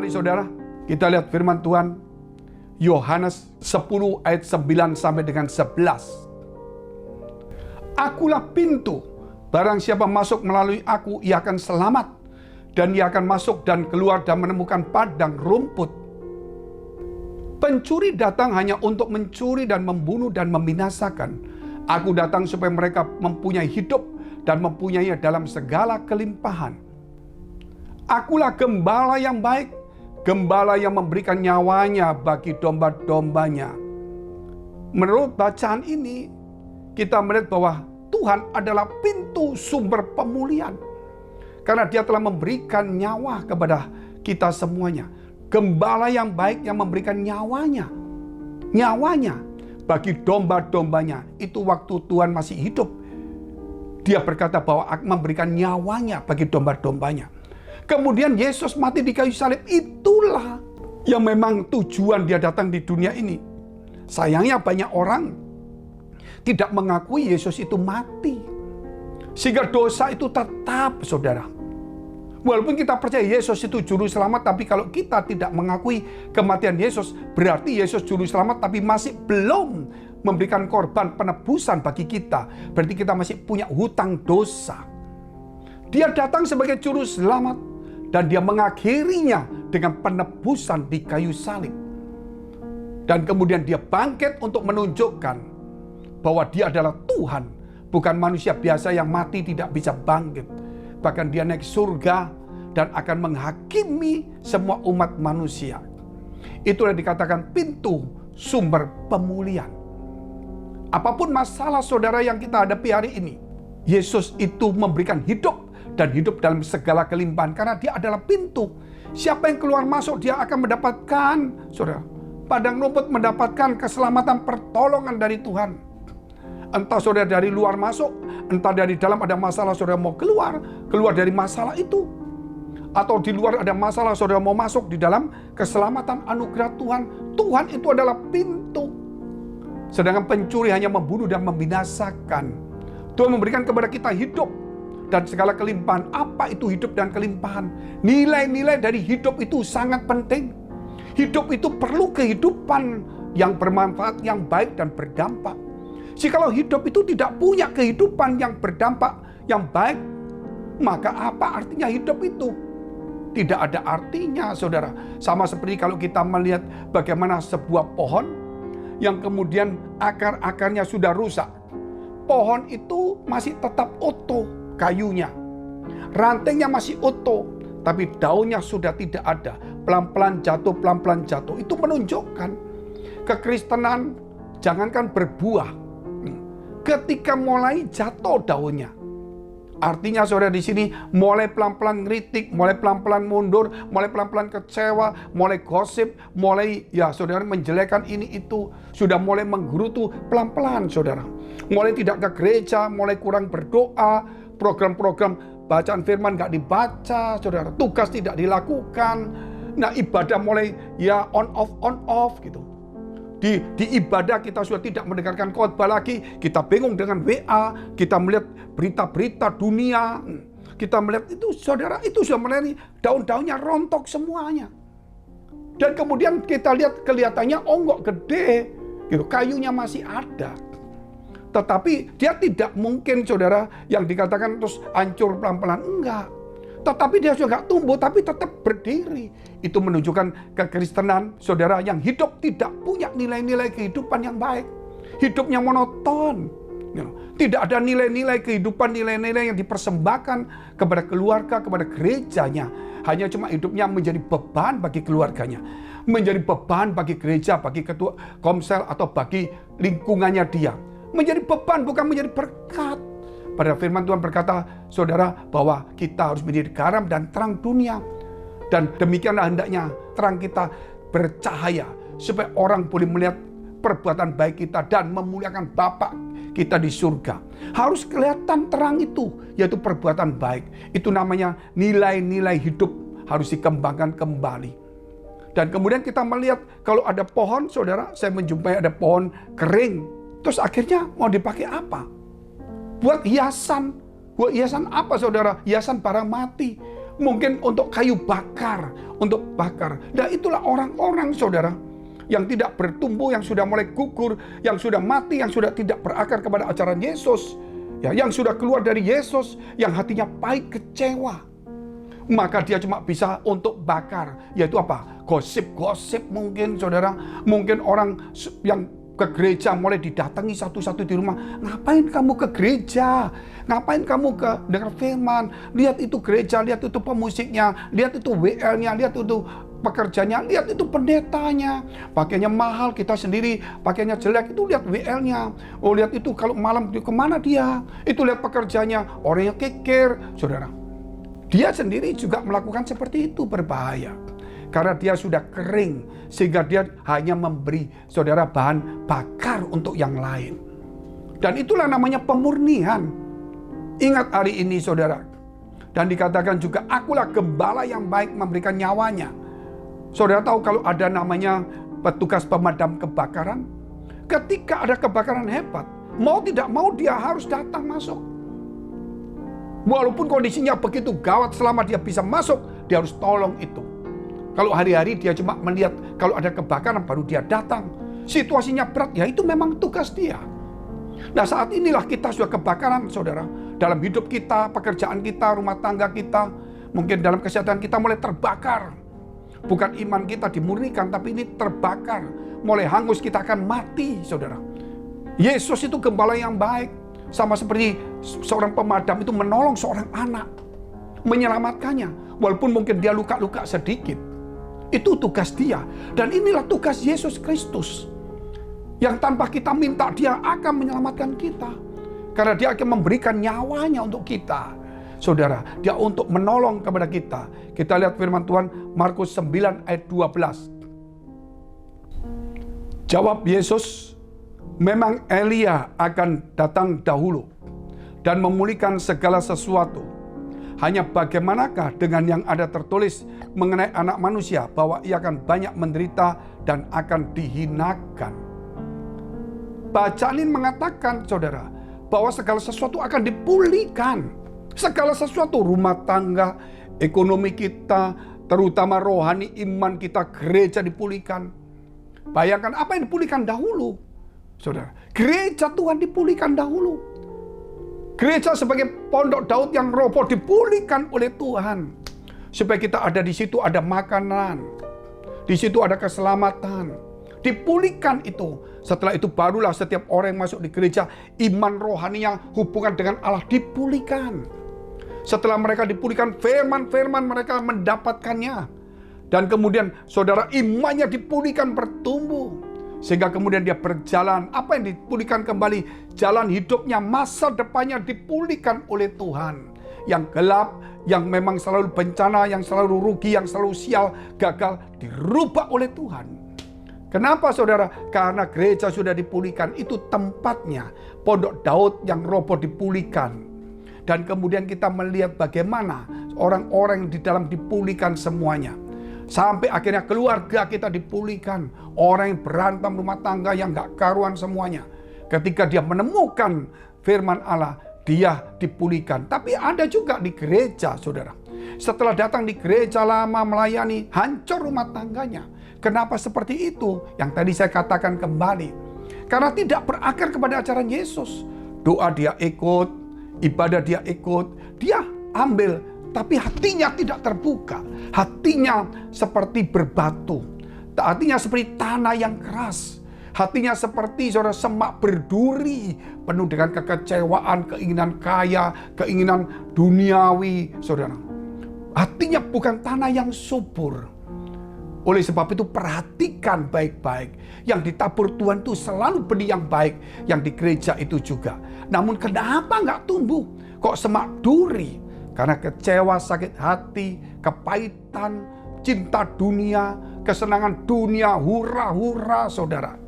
Mari saudara, kita lihat firman Tuhan Yohanes 10 ayat 9 sampai dengan 11. Akulah pintu, barang siapa masuk melalui aku, ia akan selamat. Dan ia akan masuk dan keluar dan menemukan padang rumput. Pencuri datang hanya untuk mencuri dan membunuh dan membinasakan. Aku datang supaya mereka mempunyai hidup dan mempunyainya dalam segala kelimpahan. Akulah gembala yang baik, gembala yang memberikan nyawanya bagi domba-dombanya. Menurut bacaan ini, kita melihat bahwa Tuhan adalah pintu sumber pemulihan. Karena Dia telah memberikan nyawa kepada kita semuanya. Gembala yang baik yang memberikan nyawanya bagi domba-dombanya. Itu waktu Tuhan masih hidup. Dia berkata bahwa memberikan nyawanya bagi domba-dombanya. Kemudian Yesus mati di kayu salib. Itulah yang memang tujuan Dia datang di dunia ini. Sayangnya banyak orang tidak mengakui Yesus itu mati. Sehingga dosa itu tetap, saudara. Walaupun kita percaya Yesus itu juru selamat, tapi kalau kita tidak mengakui kematian Yesus, berarti Yesus juru selamat tapi masih belum memberikan korban penebusan bagi kita. Berarti kita masih punya hutang dosa. Dia datang sebagai juru selamat dan Dia mengakhirinya dengan penebusan di kayu salib. Dan kemudian Dia bangkit untuk menunjukkan bahwa Dia adalah Tuhan, bukan manusia biasa yang mati tidak bisa bangkit. Bahkan Dia naik surga dan akan menghakimi semua umat manusia. Itulah dikatakan pintu sumber pemulihan. Apapun masalah saudara yang kita hadapi hari ini, Yesus itu memberikan hidup dan hidup dalam segala kelimpahan karena Dia adalah pintu. Siapa yang keluar masuk dia akan mendapatkan, saudara, padang rumput, mendapatkan keselamatan, pertolongan dari Tuhan. Entah saudara dari luar masuk, entah dari dalam ada masalah saudara mau keluar dari masalah itu. Atau di luar ada masalah saudara mau masuk di dalam keselamatan anugerah Tuhan. Tuhan itu adalah pintu. Sedangkan pencuri hanya membunuh dan membinasakan. Tuhan memberikan kepada kita hidup dan segala kelimpahan. Apa itu hidup dan kelimpahan? Nilai-nilai dari hidup itu sangat penting. Hidup itu perlu kehidupan yang bermanfaat, yang baik dan berdampak. Jikalau hidup itu tidak punya kehidupan yang berdampak, yang baik, maka apa artinya hidup itu? Tidak ada artinya, saudara. Sama seperti kalau kita melihat bagaimana sebuah pohon yang kemudian akar-akarnya sudah rusak. Pohon itu masih tetap utuh kayunya. Rantingnya masih utuh, tapi daunnya sudah tidak ada. Pelan-pelan jatuh, pelan-pelan jatuh. Itu menunjukkan kekristenan jangankan berbuah. Ketika mulai jatuh daunnya, artinya saudara di sini mulai pelan-pelan ngeritik, mulai pelan-pelan mundur, mulai pelan-pelan kecewa, mulai gosip, mulai saudara menjelekan ini itu, sudah mulai menggerutu pelan-pelan saudara. Mulai tidak ke gereja, mulai kurang berdoa, program-program bacaan firman gak dibaca, saudara. Tugas tidak dilakukan. Nah, ibadah mulai on off gitu. Di ibadah kita sudah tidak mendengarkan khotbah lagi. Kita bingung dengan WA. Kita melihat berita-berita dunia. Kita melihat itu, saudara, itu sudah mulai daun-daunnya rontok semuanya. Dan kemudian kita lihat kelihatannya onggok gede, gitu. Kayunya masih ada. Tetapi dia tidak mungkin, saudara, yang dikatakan terus hancur pelan-pelan. Enggak. Tetapi dia sudah nggak tumbuh, tapi tetap berdiri. Itu menunjukkan kekristenan, saudara, yang hidup tidak punya nilai-nilai kehidupan yang baik. Hidupnya monoton. Tidak ada nilai-nilai kehidupan, nilai-nilai yang dipersembahkan kepada keluarga, kepada gerejanya. Hanya cuma hidupnya menjadi beban bagi keluarganya. Menjadi beban bagi gereja, bagi ketua komsel, atau bagi lingkungannya dia. Menjadi beban, bukan menjadi berkat. Pada firman Tuhan berkata, saudara, bahwa kita harus menjadi garam dan terang dunia. Dan demikianlah hendaknya terang kita bercahaya, supaya orang boleh melihat perbuatan baik kita dan memuliakan Bapa kita di surga. Harus kelihatan terang itu, yaitu perbuatan baik. Itu namanya nilai-nilai hidup harus dikembangkan kembali. Dan kemudian kita melihat kalau ada pohon, saudara, saya menjumpai ada pohon kering. Terus akhirnya mau dipakai apa? Buat hiasan. Buat hiasan apa, saudara? Hiasan barang mati. mungkin untuk kayu bakar, untuk bakar. Dan itulah orang-orang, saudara, yang tidak bertumbuh, yang sudah mulai gugur, yang sudah mati, yang sudah tidak berakar kepada ajaran Yesus, ya, yang sudah keluar dari Yesus, yang hatinya pahit, kecewa. Maka dia cuma bisa untuk bakar, yaitu apa? Gosip-gosip mungkin, saudara. Mungkin orang yang ke gereja mulai didatangi satu-satu di rumah. Ngapain kamu ke gereja? Ngapain kamu ke dengar firman? Lihat itu gereja, lihat itu pemusiknya, lihat itu WL-nya, lihat itu pekerjanya, lihat itu pendetanya. Pakainya mahal, kita sendiri pakainya jelek, itu lihat WL-nya. Oh, lihat itu kalau malam kemana dia? Itu lihat pekerjanya, orangnya keker, saudara. Dia sendiri juga melakukan seperti itu, berbahaya. Karena dia sudah kering, sehingga dia hanya memberi, saudara, bahan bakar untuk yang lain. Dan itulah namanya pemurnian. Ingat hari ini, saudara. Dan dikatakan juga, akulah gembala yang baik memberikan nyawanya. Saudara tahu kalau ada namanya petugas pemadam kebakaran? Ketika ada kebakaran hebat, mau tidak mau dia harus datang masuk. Walaupun kondisinya begitu gawat, selama dia bisa masuk, dia harus tolong itu. Kalau hari-hari dia cuma melihat kalau ada kebakaran baru dia datang. Situasinya berat, ya itu memang tugas dia. Nah, saat inilah kita sudah kebakaran, saudara. Dalam hidup kita, pekerjaan kita, rumah tangga kita, mungkin dalam kesehatan kita mulai terbakar. Bukan iman kita dimurnikan, tapi ini terbakar. Mulai hangus, kita akan mati, saudara. Yesus itu gembala yang baik. Sama seperti seorang pemadam itu menolong seorang anak, menyelamatkannya. Walaupun mungkin dia luka-luka sedikit. Itu tugas dia. Dan inilah tugas Yesus Kristus. Yang tanpa kita minta, dia akan menyelamatkan kita. Karena dia akan memberikan nyawanya untuk kita. Saudara, dia untuk menolong kepada kita. Kita lihat firman Tuhan, Markus 9 ayat 12. Jawab Yesus, memang Elia akan datang dahulu dan memulihkan segala sesuatu. Hanya bagaimanakah dengan yang ada tertulis mengenai anak manusia, bahwa ia akan banyak menderita dan akan dihinakan. Bacaan ini mengatakan, saudara, bahwa segala sesuatu akan dipulihkan. Segala sesuatu, rumah tangga, ekonomi kita, terutama rohani iman kita, gereja dipulihkan. Bayangkan apa yang dipulihkan dahulu. Saudara, gereja Tuhan dipulihkan dahulu. Gereja sebagai pondok Daud yang roboh dipulihkan oleh Tuhan. Supaya kita ada di situ, ada makanan. Di situ ada keselamatan. Dipulihkan itu. Setelah itu barulah setiap orang yang masuk di gereja, iman rohaninya, hubungan dengan Allah dipulihkan. Setelah mereka dipulihkan, firman-firman mereka mendapatkannya. Dan kemudian saudara, imannya dipulihkan, bertumbuh. Sehingga kemudian dia berjalan, apa yang dipulihkan kembali? Jalan hidupnya, masa depannya dipulihkan oleh Tuhan. Yang gelap, yang memang selalu bencana, yang selalu rugi, yang selalu sial, gagal, dirubah oleh Tuhan. Kenapa saudara? Karena gereja sudah dipulihkan, itu tempatnya. Pondok Daud yang roboh dipulihkan. Dan kemudian kita melihat bagaimana orang-orang di dalam dipulihkan semuanya. Sampai akhirnya keluarga kita dipulihkan. Orang yang berantem rumah tangga yang gak karuan semuanya. Ketika dia menemukan firman Allah, dia dipulihkan. Tapi ada juga di gereja, saudara. Setelah datang di gereja lama melayani, hancur rumah tangganya. Kenapa seperti itu? Yang tadi saya katakan kembali. Karena tidak berakar kepada ajaran Yesus. Doa dia ikut, ibadah dia ikut, dia ambil. Tapi hatinya tidak terbuka. Hatinya seperti berbatu. Hatinya seperti tanah yang keras. Hatinya seperti saudara semak berduri. Penuh dengan kekecewaan, keinginan kaya, keinginan duniawi. Saudara, hatinya bukan tanah yang subur. Oleh sebab itu perhatikan baik-baik. Yang ditabur Tuhan itu selalu benih yang baik. Yang di gereja itu juga. Namun kenapa nggak tumbuh? Kok semak duri? Karena kecewa, sakit hati, kepahitan, cinta dunia, kesenangan dunia, hura-hura, saudara.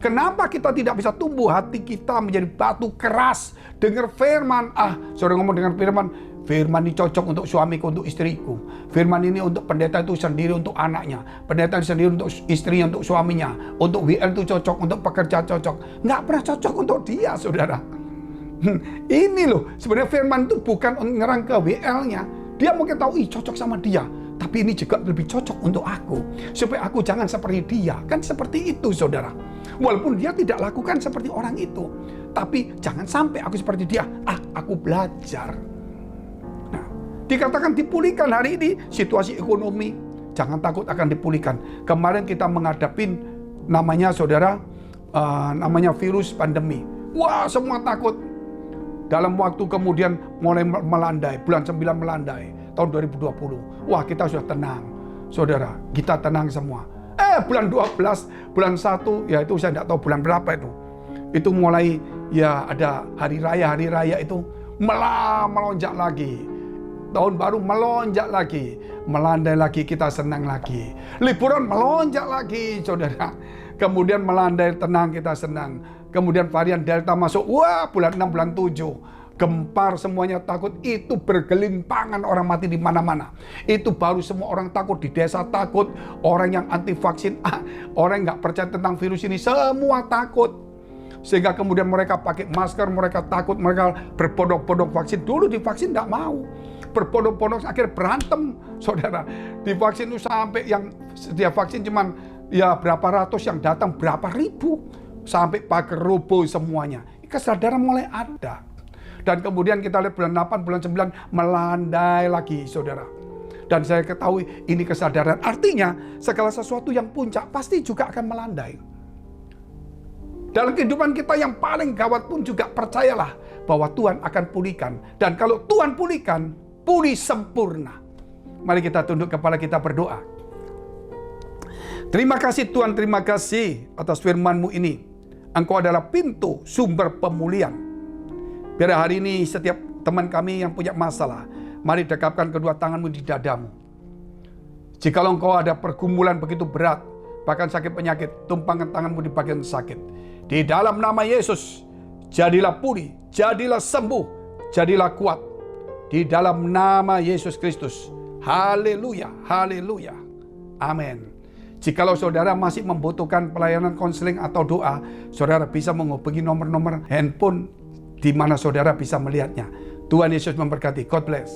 Kenapa kita tidak bisa tumbuh hati kita menjadi batu keras? Dengar firman, saudara ngomong dengan firman, firman ini cocok untuk suamiku, untuk istriku. Firman ini untuk pendeta itu sendiri untuk anaknya. Pendeta itu sendiri untuk istrinya, untuk suaminya. Untuk WL itu cocok, untuk pekerja cocok. Nggak pernah cocok untuk dia, saudara. Ini loh, sebenarnya firman itu bukan nyerang ke WL-nya. Dia mungkin tahu, cocok sama dia. Tapi ini juga lebih cocok untuk aku. Supaya aku jangan seperti dia. Kan seperti itu, saudara. Walaupun dia tidak lakukan seperti orang itu. Tapi jangan sampai aku seperti dia. Aku belajar. Nah, dikatakan dipulihkan hari ini situasi ekonomi. Jangan takut akan dipulihkan. Kemarin kita menghadapin namanya, saudara, namanya virus pandemi. Wah, semua takut. Dalam waktu kemudian mulai melandai, bulan 9 melandai, tahun 2020. Wah, kita sudah tenang. Saudara, kita tenang semua. Bulan 12, bulan 1, ya itu saya tidak tahu bulan berapa itu. Itu mulai ya ada hari raya itu melonjak lagi. Tahun baru melonjak lagi. Melandai lagi, kita senang lagi. Liburan melonjak lagi, saudara. Kemudian melandai, tenang, kita senang. Kemudian varian Delta masuk, wah bulan 6, bulan 7. Gempar, semuanya takut. Itu bergelimpangan orang mati di mana-mana. Itu baru semua orang takut, di desa takut. Orang yang anti vaksin, orang yang nggak percaya tentang virus ini, semua takut. Sehingga kemudian mereka pakai masker, mereka takut, mereka berbondong-bondong vaksin. Dulu divaksin nggak mau. Berbondong-bondong, akhirnya berantem, saudara. Divaksin itu sampai yang setiap vaksin cuman ya berapa ratus, yang datang berapa ribu. Sampai pakai robo semuanya. Kesadaran mulai ada. Dan kemudian kita lihat bulan 8, bulan 9 melandai lagi, saudara. Dan saya ketahui ini kesadaran. Artinya segala sesuatu yang puncak pasti juga akan melandai. Dalam kehidupan kita yang paling gawat pun juga percayalah bahwa Tuhan akan pulihkan. Dan kalau Tuhan pulihkan, pulih sempurna. Mari kita tunduk kepala, kita berdoa. Terima kasih Tuhan, terima kasih atas firman-Mu ini. Engkau adalah pintu sumber pemulihan. Biar hari ini setiap teman kami yang punya masalah, mari dekapkan kedua tangan-Mu di dadamu. Jikalau engkau ada pergumulan begitu berat, bahkan sakit penyakit, tumpangkan tangan-Mu di bagian sakit. Di dalam nama Yesus, jadilah pulih, jadilah sembuh, jadilah kuat. Di dalam nama Yesus Kristus. Haleluya, haleluya. Amin. Jikalau saudara masih membutuhkan pelayanan konseling atau doa, saudara bisa menghubungi nomor-nomor handphone di mana saudara bisa melihatnya. Tuhan Yesus memberkati. God bless.